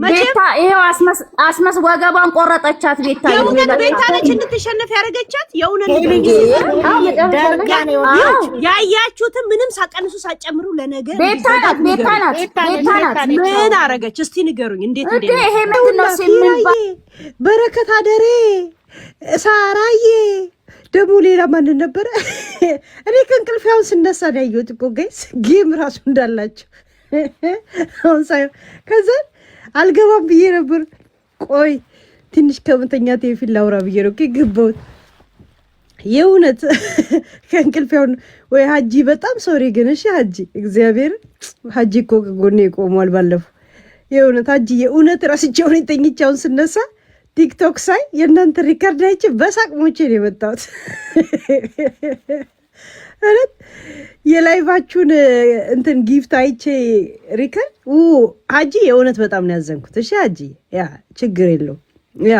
ቤታ ይሄው አስመስ ወገቧን ቆረጠቻት። ቤታ የእውነት ቤታ ነች እንድትሸነፍ ያደረገቻት የእውነት ያያችሁትን ምንም ሳቀንሱ ሳጨምሩ ለነገ ቤታ ናት። ምን አረገች እስቲ ንገሩኝ። እንዴት ይሄ ምንድነው ሲምንባ በረከት አደሬ ሳራዬ ደግሞ ሌላ ማን ነበረ? እኔ ከእንቅልፍ ያውን ስነሳ ነው ያየሁት እኮ ጋይስ ጌም ራሱ እንዳላቸው አሁን ሳይሆን ከዛ አልገባም ብዬ ነበር። ቆይ ትንሽ ከመተኛቴ በፊት ላውራ ብዬ ነው ገባሁት። የእውነት ከእንቅልፍ ያውን ወይ ሀጂ በጣም ሶሪ ግን እሺ ሀጂ እግዚአብሔር ሀጂ እኮ ከጎኔ ቆሟል። ባለፈው የእውነት ሀጂ የእውነት ራስቸው ነው ተኝቻውን ስነሳ ቲክቶክ ሳይ የእናንተ ሪካርድ አይቼ በሳቅ ሞቼ ነው የመጣሁት። አረት የላይቫችሁን እንትን ጊፍት አይቼ ሪከርድ ሀጂ የእውነት በጣም ነው ያዘንኩት። እሺ ሀጂ ያ ችግር የለው ያ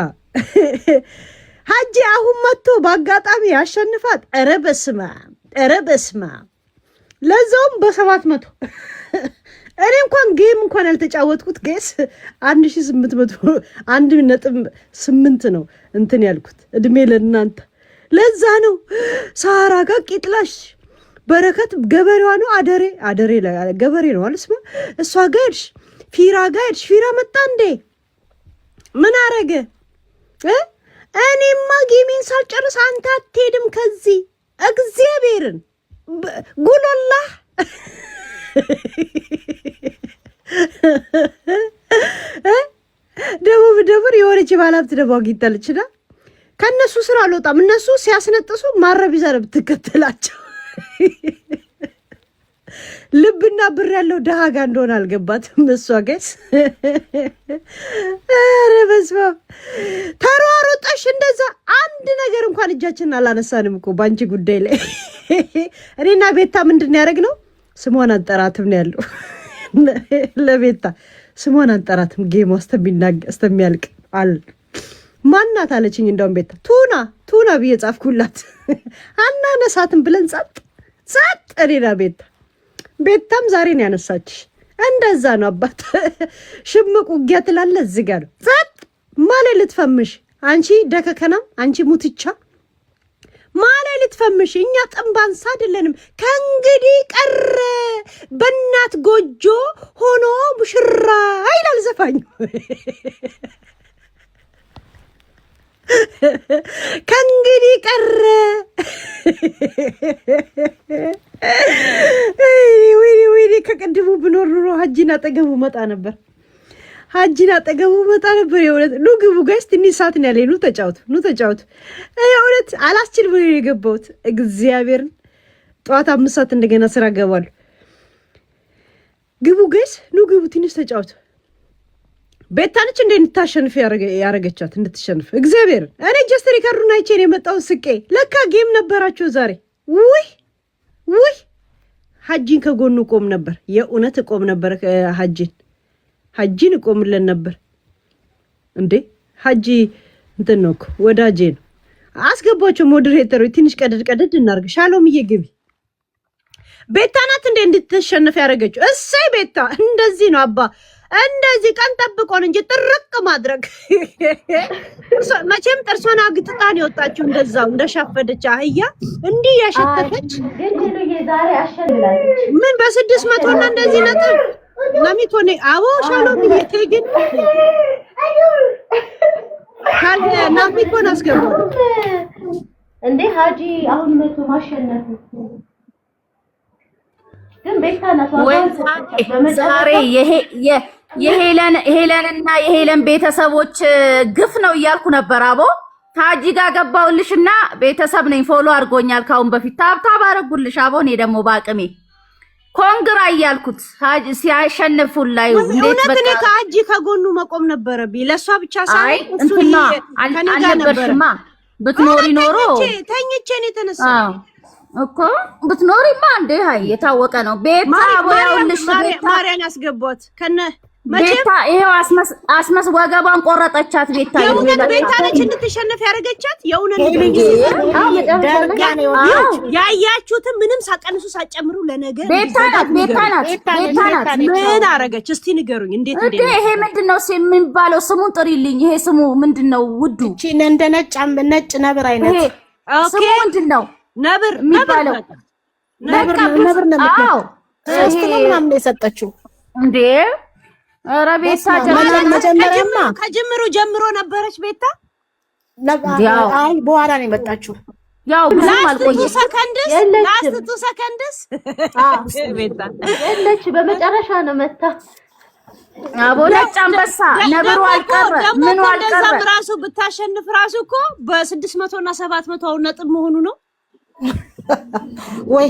ሀጂ አሁን መጥቶ በአጋጣሚ ያሸንፋት። ኧረ በስመ አብ ለዛውም በ700 እኔ እንኳን ጌም እንኳን ያልተጫወትኩት ጌስ 1800 1.8 ነው እንትን ያልኩት። እድሜ ለእናንተ ለዛ ነው ሳራ ጋር ቂጥላሽ በረከት ገበሬዋ ነው አደሬ ገበሬ ነው አልስማ እሷ ጋር ሄድሽ ፊራ ጋር ሄድሽ ፊራ መጣ እንዴ ምን አረገ? እኔማ ጌሜን ሳልጨርስ አንተ አትሄድም ከዚህ እግዚአብሔርን ጉሎላ ደቡብ የሆነች ባለሀብት ደግሞ አግኝታለችና ከነሱ ስራ አልወጣም። እነሱ ሲያስነጥሱ ማረብ ይዛ ነው ብትከተላቸው። ልብና ብር ያለው ደሃ ጋር እንደሆነ አልገባትም እሷ ጋይስ። ኧረ በስመ አብ ተሯሩጠሽ እንደዛ አንድ ነገር እንኳን እጃችንን አላነሳንም እኮ ባንቺ ጉዳይ ላይ። እኔና ቤታ ምንድን ነው ያደረግነው? ስሟን አንጠራትም ነው ያለው። ለቤታ ስሟን አንጠራትም ጌም እስከሚያልቅ አለ። ማናት አለችኝ። እንደውም ቤታ ቱና ብዬ ጻፍኩላት። አናነሳትም ብለን ጸጥ እኔና ቤታም ዛሬ ነው ያነሳችሽ። እንደዛ ነው አባት ሽምቅ ውጊያ ትላለ እዚህ ጋር ነው ጸጥ ማለት ልትፈምሽ አንቺ ደከከናም አንቺ ሙትቻ ማለት ልትፈምሽ። እኛ ጥንባንሳ አይደለንም። ከእንግዲህ ቀረ በእናት ጎጆ ሆኖ ሙሽራ ይላል ዘፋኙ። ከእንግዲህ ቀረ ወይኔ ከቀድሞ ብኖር ኑሮ ሀጂን አጠገቡ መጣ ነበር። የእውነት ኑ ግቡ ጋይስ፣ ትንሽ ሰዓት ነው ያለኝ። ኑ ተጫወቱ። የእውነት አላስችል ብሎ የገባሁት እግዚአብሔርን። ጠዋት 5 ሰዓት እንደገና ስራ ገባለሁ። ግቡ ጋይስ፣ ኑ ግቡ፣ ትንሽ ተጫወቱ። ቤታነች እንደ እንድታሸንፍ ያረገቻት እንድትሸንፍ እግዚአብሔርን። እኔ ጀስት ሪከርዱን አይቼ ነው የመጣሁት ስቄ። ለካ ጌም ነበራቸው ዛሬ። ውይ ሀጂን ከጎኑ ቆም ነበር። የእውነት ቆም ነበር ሀጂን እቆምለን ነበር እንዴ። ሀጂ እንትን ነው እኮ ወዳጄ ነው። አስገባቸው ሞዴሬተሮች። ትንሽ ቀደድ እናርግ። ሻሎምዬ ግቢ። ቤታ ናት እንዴ እንድትሸነፍ ያደረገችው? እሰይ ቤታ እንደዚህ ነው አባ፣ እንደዚህ ቀን ጠብቆን እንጂ ጥርቅ ማድረግ። መቼም ጥርሷን አግጥጣን የወጣችው እንደዛው እንደሻፈደች አህያ እንዲህ ያሸተተች ምን በ600 እና እንደዚህ ነጥብ ናሚቶኔ አቦ ሻሎም ይተግን ካል ናሚቶን አስገባው እንዴ ሀጂ አሁን መቶ ማሸነፍ ግን ቤታ ናት። ዛሬ የሄለንና የሄለን ቤተሰቦች ግፍ ነው እያልኩ ነበር። አቦ ሀጂ ጋር ገባውልሽና ቤተሰብ ነኝ ፎሎ አድርጎኛል ካሁን በፊት ታብታብ አረጉልሽ። አቦ እኔ ደግሞ ባቅሜ ኮንግራ እያልኩት ሀጂ ሲያሸንፉን ላይ እንዴት በቃ እኔ ከሀጂ ከጎኑ መቆም ነበረብኝ። ለሷ ብቻ ሳይሆን እሱ አልነበርሽማ። ብትኖሪ ኖሮ ተኝቼ ነው የተነሳው እኮ ብትኖሪማ እንዴ ሃይ የታወቀ ነው። ቤታ ወያውልሽ ቤታ ማርያን ያስገቧት ከነ ቤታ ይሄው አስመስ ወገቧን ቆረጠቻት። ቤታ የእውነት ቤታ ነች እንድትሸነፍ ያደረገቻት። የእውነት ያያችሁትን ምንም ሳቀንሱ ሳጨምሩ ለነገ ቤታ ናት። ምን አረገች እስቲ ንገሩኝ። እንዴት ይሄ ምንድነው የሚባለው? ስሙን ጥሪልኝ። ይሄ ስሙ ምንድነው ውዱ? እቺ እንደ ነጭ ነብር አይነት ስሙ ምንድነው? ነብር የሚባለው ነብር ነው። ሶስት ነው ምናምን የሰጠችው እንዴ? ኧረ ቤታ መጀመሪያማ ከጅምሩ ጀምሮ ነበረች ቤታ። አይ በኋላ ነው የመጣችው። ያው ብዙም አልቆየም። ላስት 2 ሰከንድስ ቤታ የለች። በመጨረሻ ነው መታ። አቦነጭ አንበሳ ነብሩ አልቀረ ምን አልቀረ። ራሱ ብታሸንፍ ራሱ እኮ በ600 እና 700 ነጥብ መሆኑ ነው። ወይ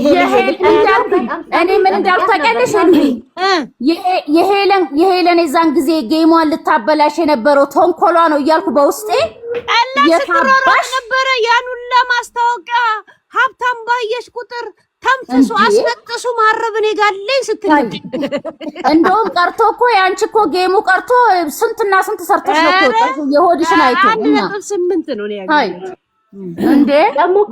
እኔ ምን እንዳልታቀለሽ የሄለን የዛን ጊዜ ጌሟን ልታበላሽ የነበረው ተንኮሏ ነው እያልኩ በውስጤ የታባሽ ነበረ። ያኑን ለማስታወቂያ ሀብታም ባየሽ ቁጥር ተምትሱ አስነጥሱ ማረብ እኔ ጋር ላይ ስትል እንደውም ቀርቶ እኮ ያንቺ እኮ ጌሙ ቀርቶ ስንትና ስንት ሰርተሽ ነው የሆድሽን አይቶ 1.8 ነው ያገኘው። እንዴ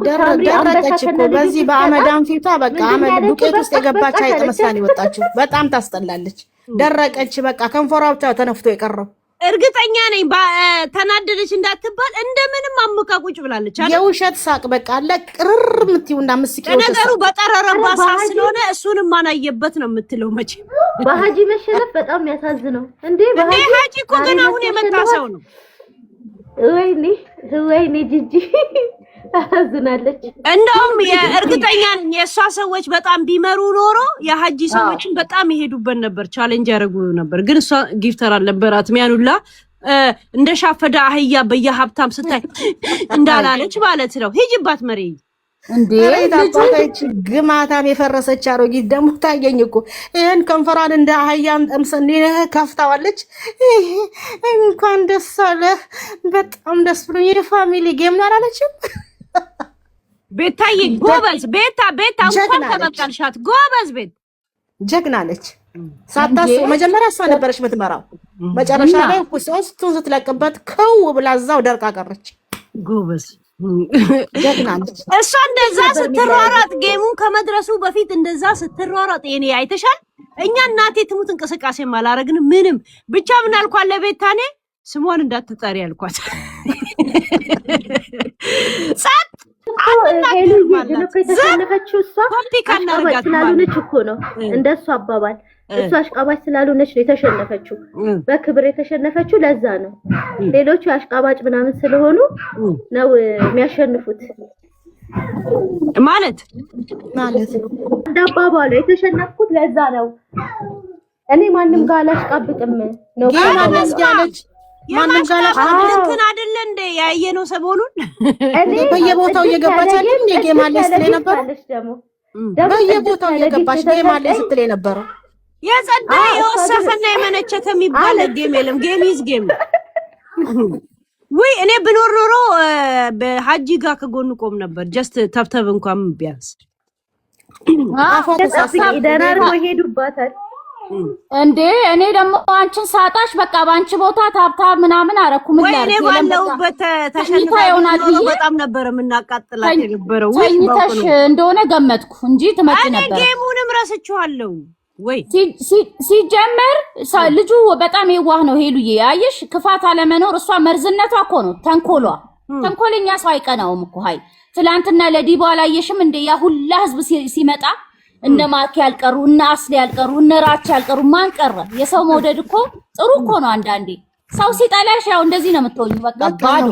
ደረቀች እኮ በዚህ በአመዳም ፊቷ በቃ አመድ ዱቄት ውስጥ የገባች አይጥ መስላን ይወጣችሁ። በጣም ታስጠላለች። ደረቀች በቃ ከንፈሯ ብቻ ተነፍቶ የቀረው። እርግጠኛ ነኝ ተናደደች እንዳትባል እንደምንም አሙቃ ቁጭ ብላለች። የውሸት ሳቅ በቃ ለቅርር ምትዩና ምስኪው ነገሩ በጠረረባ ሳቅ ስለሆነ እሱንም ማናየበት ነው የምትለው። መቼ በሀጂ መሸነፍ በጣም ያሳዝነው እንዴ! ሀጂ እኮ ገና አሁን የመጣ ሰው ነው። ወይኔ ጂጂ አዝናለች። እንደውም የእርግጠኛ ነኝ የእሷ ሰዎች በጣም ቢመሩ ኖሮ የሀጂ ሰዎችን በጣም ይሄዱበት ነበር፣ ቻሌንጅ ያደርጉ ነበር። ግን እሷ ጊፍተር አልነበራትም። ያኑላ እንደ ሻፈዳ አህያ በየሀብታም ስታይ እንዳላለች ማለት ነው። ሂጂባት መሪ እንዴ ታጣጣች ግማታም የፈረሰች አሮጊት ደግሞ ታየኝ እኮ ይሄን ከንፈሯን እንደ አህያም ጠምሰን ከፍታዋለች። እንኳን ደስ አለ በጣም ደስ ብሎኝ የፋሚሊ ጌም ነው አላለችም። ቤታዬ ጎበዝ ቤታ እንኳን ተበቃልሻት ጎበዝ ቤት ጀግና ነች። ሳታስብ መጀመሪያ እሷ ነበረች የምትመራው። መጨረሻ ላይ ሶስቱን ስትለቅበት ከው ብላ እዛው ደርቃ ቀረች። ጎበዝ እሷ እንደዛ ስትሯሯጥ ጌሙን ከመድረሱ በፊት እንደዛ ስትሯሯጥ የኔ አይተሻል። እኛ እናቴ ትሙት እንቅስቃሴ ማላረግን ምንም ብቻ ምን አልኳት ለቤታኔ ስሟን እንዳትጠሪ አልኳት። ጸጥ ሄሉ የተሸነፈችው እሷ አሽቃባጭ ስላልሆነች እኮ ነው። እንደሱ አባባል እሷ አሽቃባጭ ስላልሆነች ነው የተሸነፈችው። በክብር የተሸነፈችው ለዛ ነው። ሌሎቹ አሽቃባጭ ምናምን ስለሆኑ ነው የሚያሸንፉት። ማለት እንዳባባሉ የተሸነፍኩት ለዛ ነው። እኔ ማንም ጋር አላሽቃብጥም ነው ማለት ያለች ማንም ጋር አላሽቃብጥም አይደለ እንዴ? ያየነው ሰሞኑን በየቦታው እየገባች አይደል እንዴ? ጌማለስ ላይ ነበር በየቦታው እየገባች ጌማለስ ስትል ነበር። የጸዳ የወሰፈና የመነቸተ የሚባል ጌም የለም። ጌም ይዝ ጌም ወይ እኔ ብኖር ኖሮ በሀጂ ጋር ከጎኑ ቆም ነበር። ጀስት ተብተብ እንኳን ቢያንስ ደናር ነው ሄዱባታል እንዴ። እኔ ደግሞ አንቺን ሳጣሽ በቃ ባንቺ ቦታ ታብታብ ምናምን አረኩ። ምን ያርግ እኔ ባለውበት ተሸንፋ ይሆናል። በጣም ነበር የምናቃጥላት የነበረው። ወይኝተሽ እንደሆነ ገመትኩ እንጂ ትመጪ ነበር። እኔ ጌሙንም ረስቼዋለሁ። ወይ ሲጀመር ልጁ በጣም የዋህ ነው። ሄሉዬ አየሽ፣ ክፋት አለመኖር እሷ መርዝነቷ እኮ ነው ተንኮሏ። ተንኮለኛ ሰው አይቀናውም እኮ። ሃይ ትላንትና ለዲቦ አላየሽም እንደ ያ ሁላ ህዝብ ሲመጣ እነ ማኪ ያልቀሩ እነ አስሊ ያልቀሩ እነ ራቻ ያልቀሩ ማን ቀረ? የሰው መውደድ እኮ ጥሩ እኮ ነው። አንዳንዴ ሰው ሲጠላሽ ያው እንደዚህ ነው የምትሆኙ። በቃ ባዶ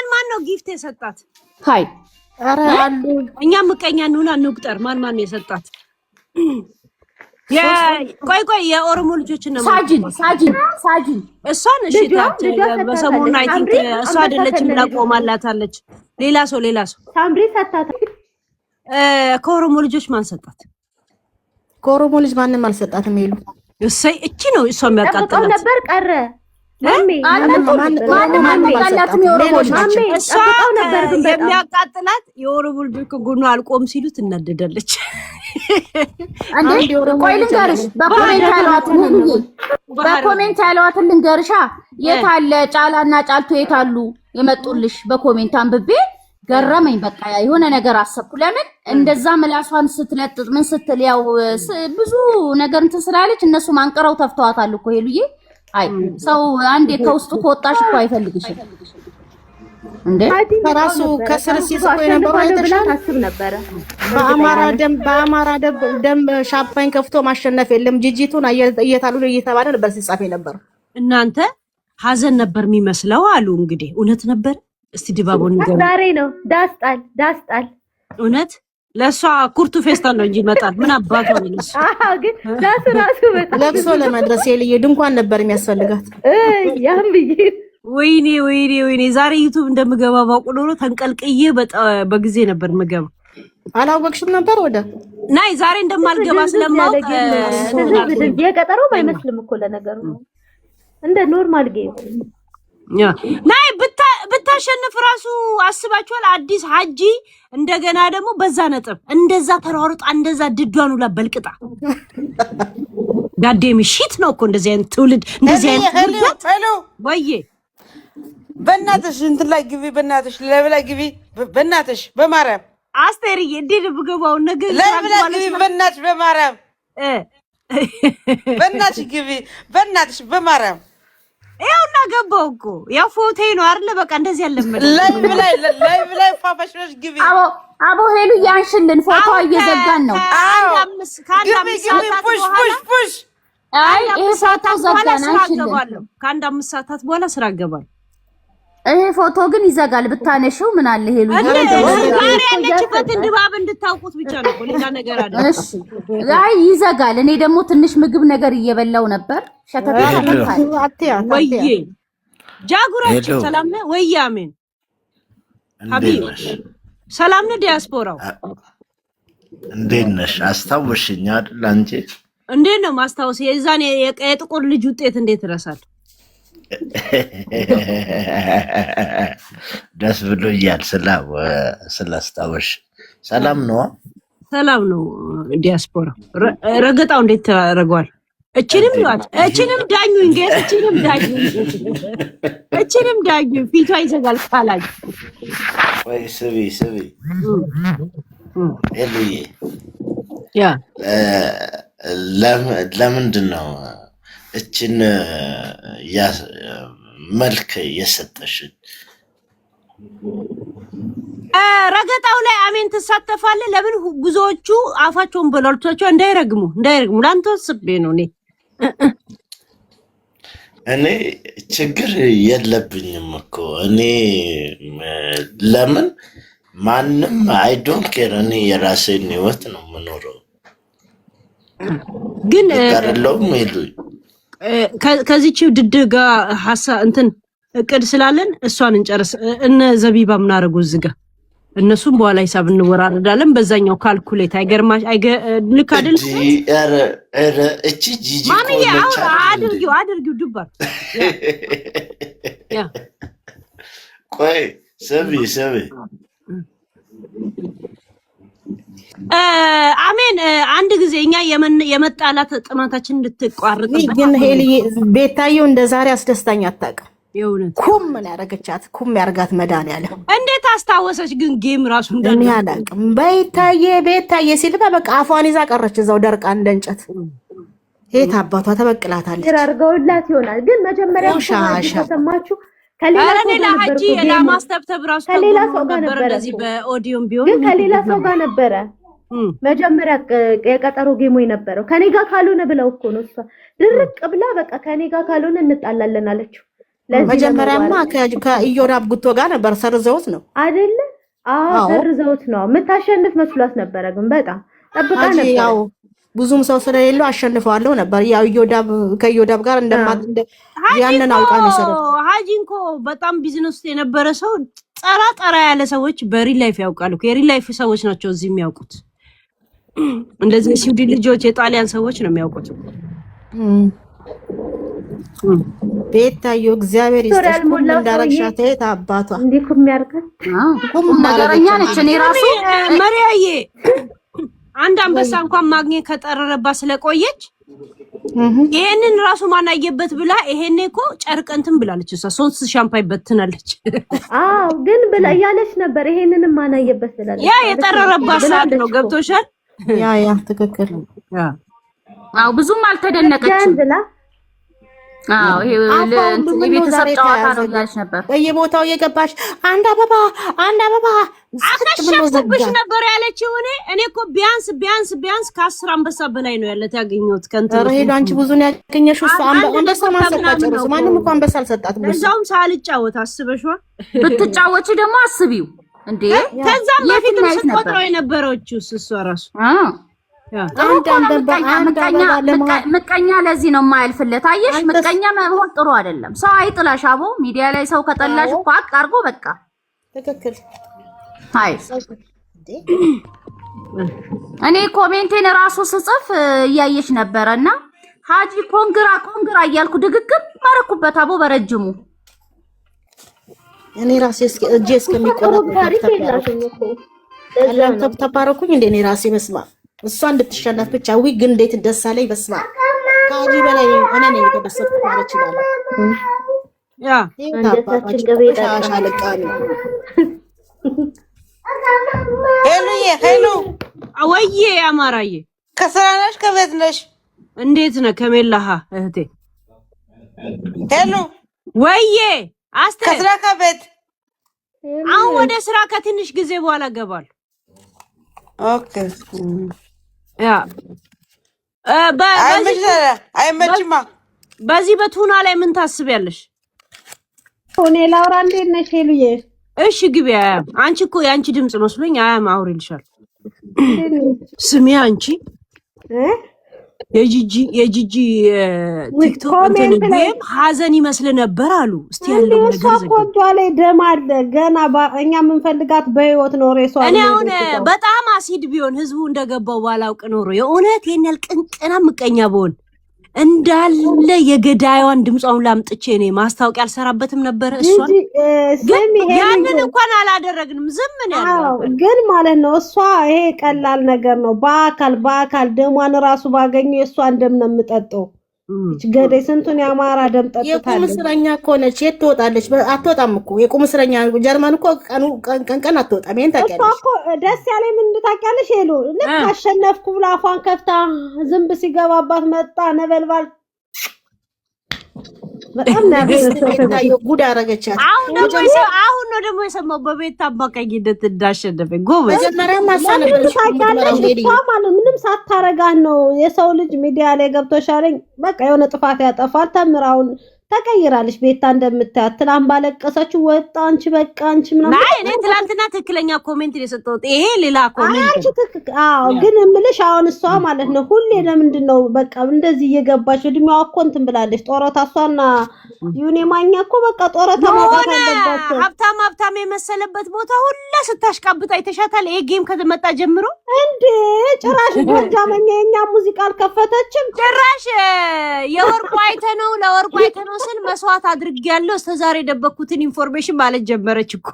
ማን ነው ጊፍት የሰጣት? ሃይ አረ አሉ እኛ ምቀኛ እንሁን አንቁጠር። ማን ነው የሰጣት? ቆይ የኦሮሞ ልጆች ነው ሳጂን እሷን እሺ በሰሞኑን አይ ቲንክ እሷ አይደለችም ላቆማላታለች። ሌላ ሰው ሳምሪ ሰጣታ። ከኦሮሞ ልጆች ማን ሰጣት? ከኦሮሞ ልጅ ማንንም አልሰጣትም። ይሉ እሺ እቺ ነው እሷ የሚያቃጥላት ነበር ቀረ የሚያቃጥላት የኦሮሞ ልጅ ጎኑ አልቆም ሲሉ ትናደዳለች። ቆይ ልንገርሽ፣ በኮሜንት ያለዋትን ልንገርሻ። የት አለ ጫላና ጫልቶ የት አሉ የመጡልሽ? በኮሜንት አንብቤ ገረመኝ። በቃ የሆነ ነገር አሰብኩ። ለምን እንደዛ ምላሷን ስትለጥጥ ምን ስትል ያው ብዙ ነገር እንትን ስላለች እነሱ ማንቀረው ተፍተዋታል እኮ ሄሉዬ። አይ ሰው አንዴ ከውስጡ ከወጣሽ እኮ አይፈልግሽም እንዴ። ራሱ ከስር ሲስቆ የነበረው አይተሻል። አስብ ነበር በአማራ ደም ሻምፓኝ ከፍቶ ማሸነፍ የለም ጂጂቱን እየታሉ እየተባለ ነበር ሲጻፍ ነበር። እናንተ ሀዘን ነበር የሚመስለው አሉ። እንግዲህ እውነት ነበር። እስቲ ድባቡን ንገሩ። ዛሬ ነው ዳስጣል እውነት ለሷ ኩርቱ ፌስታል ነው እንጂ መጣል ምን አባቷ ነው ለሷ። ግን ዳስ በጣም ለቅሶ ለመድረስ የልዬ ድንኳን ነበር የሚያስፈልጋት። ያም ብዬ ወይኔ ዛሬ ዩቲዩብ እንደምገባ ባውቅ ኖሮ ተንቀልቅዬ በጊዜ ነበር ምገባ። አላወቅሽም ነበር ወደ ናይ ዛሬ እንደማልገባ ስለማውቅ የቀጠሮው አይመስልም እኮ ለነገሩ እንደ ኖርማል ጌም ናይ ብታሸንፍ ራሱ አስባችኋል። አዲስ ሀጂ እንደገና ደግሞ በዛ ነጥብ እንደዛ ተሯሩጣ እንደዛ ድዷን ሁላ በልቅጣ ጋዴም ሺት ነው እኮ እንደዚህ አይነት ትውልድ እንደዚህ አይነት ሄሎ ወይዬ በእናትሽ እንትን ላይ ግቢ፣ በእናትሽ ለብላ ግቢ፣ በእናትሽ በማርያም አስቴርዬ እንዴት ብገባው ነገር ለብላ ግቢ፣ በእናትሽ በማርያም በእናትሽ ግቢ፣ በእናትሽ በማርያም ይኸውና ገባው እኮ ያው ፎቶ ነው አይደለ? በቃ እንደዚህ ያለመደ ላይ ፋፋሽሽ ግቢ። አቦ ሄሉ ያንሽልን ፎቶ እየዘጋን ነው። ፑሽ አይ ይሄ ፎቶ ዘጋን አንሽልን። ከአንድ 5 ሰዓታት በኋላ ስራ ገባል። ይሄ ፎቶ ግን ይዘጋል። ብታነሽው ምን አለ ሄሉ ዛሬ ያለችበትን ድባብ እንድታውቁት ብቻ ነው። ሌላ ነገር አለ። እሺ አይ ይዘጋል። እኔ ደግሞ ትንሽ ምግብ ነገር እየበላው ነበር። ሸተታ ወይዬ ጃጉራችን ሰላም ነህ ወይ? አሜን ሀቢብ ሰላም ነህ? ዲያስፖራው እንዴት ነሽ? አስታወሽኝ አይደል? አንቺ እንዴት ነው ማስታወስ? የዛኔ የጥቁር ልጅ ውጤት እንዴት እረሳለሁ? ደስ ብሎኛል ስላስታወሽ። ሰላም ነው? ሰላም ነው። ዲያስፖራ ረገጣው እንዴት ታረጋዋል? እችንም ዳኙኝ ጌት እችንም ዳኙኝ ፊቷ ይዘጋል ካላኝ ወይ ስቢ ሄሉዬ ያ ለምንድን ነው እችን መልክ የሰጠሽ? ረገጣው ላይ አሜን ትሳተፋለህ? ለምን ብዙዎቹ አፋቸውን በላልቷቸው እንዳይረግሙ ላንተ ወስቤ ነው። እኔ ችግር የለብኝም እኮ እኔ ለምን ማንም አይዶን ኬር እኔ የራሴን ህይወት ነው የምኖረው። ግን ቀርለውም ሄሉኝ ከዚህች ድድጋ ሐሳብ እንትን እቅድ ስላለን እሷን እንጨርስ። እነ ዘቢባ ምናረጉ ዝጋ እነሱም በኋላ ሂሳብ እንወራረዳለን። በዛኛው ካልኩሌት አይገርማሽ ልክ አይደል? እቺ ጂጂ ማሚ አድርጊው ዱባር ያ ቆይ ሰቢ አሜን። አንድ ጊዜ እኛ የመጣላት ጥማታችን እንድትቋርጥ ግን ሄሊ ቤታየው እንደ ዛሬ አስደስታኝ አታውቅም። የእውነት ኩም ምን ያደረገቻት ኩም ያርጋት መድኃኒዓለም እንዴት አስታወሰች? ግን ጌም ራሱ እንደኔ አላውቅም። ቤታዬ ሲል በቃ አፏን ይዛ ቀረች እዛው ደርቃ እንደ እንጨት። የት አባቷ ተበቅላታለች። አድርገውላት ይሆናል። ግን መጀመሪያ ተሰማችሁ ከሌላ ሰው ጋር ነበረ እንደዚህ በኦዲዮም ቢሆን ግን ከሌላ ሰው ጋር ነበረ መጀመሪያ የቀጠሮ ጌሙ የነበረው። ከኔ ጋር ካልሆነ ብለው እኮ ነው እሷ ድርቅ ብላ በቃ ከኔ ጋር ካልሆነ እንጣላለን አለችው። መጀመሪያማ ከኢዮዳብ ጉቶ ጋር ነበር። ሰርዘውት ነው አይደለ? አዎ ሰርዘውት ነው። የምታሸንፍ መስሏት ነበረ። ግን በጣም ጠብቃ ነበር። ያው ብዙም ሰው ስለሌለው አሸንፈዋለሁ ነበር። ያው ከኢዮዳብ ጋር ያንን አውቃ ነው ሰረው። ሀጂንኮ በጣም ቢዝነስ ውስጥ የነበረ ሰው ጠራ ያለ ሰዎች በሪል ላይፍ ያውቃሉ። የሪል ላይፍ ሰዎች ናቸው እዚህ የሚያውቁት። እንደዚህ ስዊድን ልጆች የጣሊያን ሰዎች ነው የሚያውቁት። ቤታዮ እግዚአብሔር ይስጥሽ። ኩም እንዳረግሻት አባቷ እንዲኩም ያርጋት። ኩም ነገረኛ ነች። እኔ ራሱ መሪያዬ አንድ አንበሳ እንኳን ማግኘት ከጠረረባት ስለቆየች ይሄንን ራሱ ማናየበት ብላ ይሄኔ እኮ ጨርቅ እንትን ብላለች። እሷ 3 ሻምፓይ በትናለች። አዎ ግን ብላ ያለች ነበር። ይሄንንም ማናየበት ስላለች ያ የጠረረባት ሰዓት ነው። ገብቶሻል? ያ ትክክል። አዎ ብዙም አልተደነቀችም ብላ አዎ ይሄ ለቤተሰብ ጨዋታ ነው ያለች ነበር። በየቦታው የገባሽ አንድ አበባ አከሸፍኩብሽ ነበር ያለችው። እኔ እኮ ቢያንስ ከ10 አንበሳ በላይ ነው ያለት ያገኘሁት። ከንተረ ሄዶ አንቺ ብዙ ነው ያገኘሽው። እሱ አንበሳ ማሰጣጨሩ ማንንም እንኳን አንበሳ አልሰጣትም። እዛውም ሳልጫወት አስበሽዋ። ብትጫወቺ ደግሞ አስቢው እንዴ ከዛም በፊት ስትቆጥረው የነበረችው እሷ ራሱ ምቀኛ ለዚህ ነው የማያልፍለት። አየሽ ምቀኛ መሆን ጥሩ አይደለም። ሰው አይጥላሽ አቦ ሚዲያ ላይ ሰው ከጠላሽ እኮ አርጎ በቃ ትክክል። አይ እኔ ኮሜንቴን ራሱ ስጽፍ እያየሽ ነበረና ሀጂ ኮንግራ እያልኩ ድግግም ማረኩበት አቦ በረጅሙ እኔ ራሴ እጄ እስከሚቆረጥ ተባረኩኝ እንደ እኔ ራሴ መስማ እሷ እንድትሸነፍ ብቻ ግን እንዴት እንደሳለኝ በስማ ካጂ በላይ እኔ ነኝ የተደሰትኩት ማለት ይችላል። ያ አንጀታችን ገበታ ሻለቃኒ ሄሎ አወዬ አማራዬ ከስራ ነሽ ከቤት ነሽ? እንዴት ነህ ከሜላሃ እህቴ? ሄሎ ወዬ አስተ ከስራ ከቤት አሁን ወደ ስራ ከትንሽ ጊዜ በኋላ ገባል። ኦኬ ያ አይመችማ። በዚህ በቱና ላይ ምን ታስቢያለሽ? እኔ ላውራ እንዴት ነሽ ሄሉዬ? እሺ ግቢ። አንቺ እኮ ያንቺ ድምጽ መስሎኝ አውሪልሻል። ስሚ አንቺ የጂጂ ቲክቶክ እንትን ሀዘን ይመስል ነበር አሉ። እስቲ ያለው ነገር ኮንቷ ላይ ደም አለ ገና እኛ የምንፈልጋት በህይወት ኖር የሷ እኔ አሁን በጣም አሲድ ቢሆን ህዝቡ እንደገባው ባላውቅ ኖሮ የእውነት የነል ቅንቅና ምቀኛ በሆን እንዳለ የገዳይዋን ድምጿን ላምጥቼ እኔ ማስታወቂያ አልሰራበትም ነበር። እሷን ያንን እንኳን አላደረግንም። ዝም ነው ያለው ግን ማለት ነው። እሷ ይሄ ቀላል ነገር ነው። በአካል ደሟን ራሱ ባገኘው የእሷን ደም ነው የምጠጣው። ገዳይ ስንቱን ያማራ ደም ጠጥታለች። የቁም እስረኛ እኮ ነች። የት ትወጣለች? አትወጣም እኮ የቁም እስረኛ ጀርመን እኮ ቀን አትወጣም። ይሄን ታውቂያለሽ እኮ። ደስ ያለኝ ምን ታውቂያለሽ? ሄሉ ልክ አሸነፍኩ ብላ አፏን ከፍታ ዝንብ ሲገባባት መጣ ነበልባል በጣም ነው ጉድ አረገቻት። አሁን ነው ደግሞ የሰማው በቤት አባቀኝነት እንዳሸነፈ ጎበዝ። መጀመሪያ ማሳነበረሽ ምንም ሳታረጋን ነው የሰው ልጅ ሚዲያ ላይ ገብቶሻለኝ። በቃ የሆነ ጥፋት ያጠፋል። ተምራውን ተቀይራለች። ቤታ እንደምታያት ትላንት ባለቀሰችው ወጣ አንቺ በቃ አንቺ ምናምን። አይ እኔ ትላንትና ትክክለኛ ኮሜንት የሰጠሁት ይሄ ሌላ ኮሜንት። አዎ ግን እምልሽ አሁን እሷ ማለት ነው ሁሌ ለምንድን ነው በቃ እንደዚህ እየገባች እድሜዋ እኮ እንትን ብላለች። ጦረታ እሷና ዩኔ ማኛ እኮ በቃ ጦረታ ማውጣት አለባቸው። ሀብታም የመሰለበት ቦታ ሁላ ስታሽቃብጣ አይተሻታል። ይሄ ጌም ከተመጣ ጀምሮ እንዴ ጭራሽ ጎጃመኛ የኛ ሙዚቃ አልከፈተችም። ጭራሽ የወርቁ አይተነው ለወርቁ አይተነው ስል መስዋዕት አድርጌያለሁ እስከዛሬ ደበኩትን ኢንፎርሜሽን ማለት ጀመረች እኮ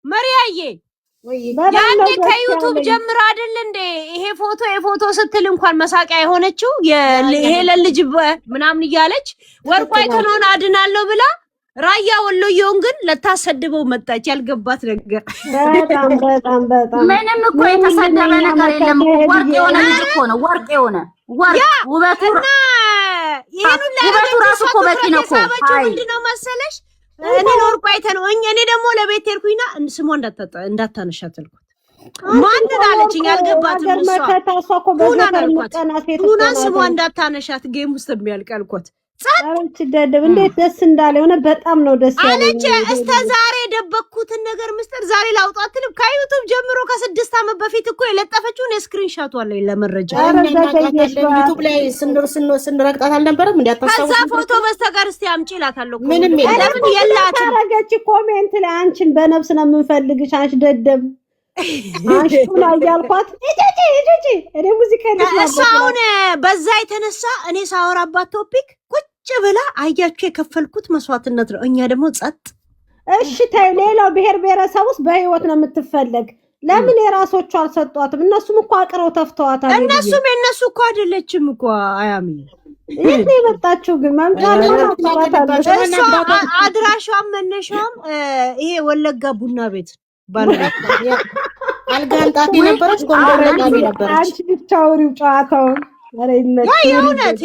መሪያዬ። ያኔ ከዩቲዩብ ጀምራ አይደል እንዴ ይሄ ፎቶ ስትል እንኳን መሳቂያ የሆነችው ይሄ ለልጅ ምናምን እያለች ወርቁ አይተነውን አድናለሁ ብላ ራያ ወሎየውን ግን ለታሰድበው መጣች። ያልገባት ነገር በጣም ምንም እኮ የተሰደበ ነገር የለም። ወርቅ የሆነ ልጅ እኮ ነው። ወርቅ የሆነ ወርቅ ውበቱ ራሱ እኮ በቂ ነው እኮ። ምንድነው መሰለሽ እኔ ወርቁ አይተነው እኔ ደግሞ ለቤት ሄድኩኝና ስሟ እንዳታነሻት አልኳት። ማንን አለችኝ? ያልገባትም እሷ ቱና ስሟ እንዳታነሻት ጌም ውስጥ የሚያልቅ አልኳት። ጻንቺ ደደብ እንዴት ደስ እንዳለ ሆነ። በጣም ነው ደስ ያለኝ። አለች እስከ ዛሬ ደበኩትን ነገር ምስጥር ዛሬ ላውጣትልም። ከዩቲዩብ ጀምሮ ከ6 ዓመት በፊት እኮ የለጠፈችውን ስክሪንሾት አለኝ ለመረጃ። ዩቲዩብ ላይ ስንረግጣት አልነበረም እንዴ? አታሳውቁ። ከዛ ፎቶ በስተቀር እስቲ አምጪ እላታለሁ። ምንም የላትም። ታረገች ኮሜንት ላይ አንቺን በነፍስ ነው የምንፈልግሽ አንቺ ደደብ አሽቱላ እያልኳት እጪ እኔ ሙዚቃ እሷውን በዛ የተነሳ እኔ ሳወራባት ቶፒክ ቁጭ ብላ አያችሁ የከፈልኩት መስዋዕትነት ነው። እኛ ደግሞ ጸጥ። እሺ ታይ ሌላው ብሔር ብሔረሰብ ውስጥ በህይወት ነው የምትፈለግ። ለምን የራሶቹ አልሰጧትም? እነሱም እኮ አቅረው ተፍተዋታል። እነሱም የነሱ እኮ አይደለችም እኮ አያሚ ይሄን የመጣችው ግን ማምጣት አድራሻም መነሻም ይሄ ወለጋ ቡና ቤት ባለቤት አልጋንጣት የነበረች ጎንደር ላይ ነበረች። አንቺ ብቻ አውሪው ጨዋታውን። ኧረ ይመጣ የእውነት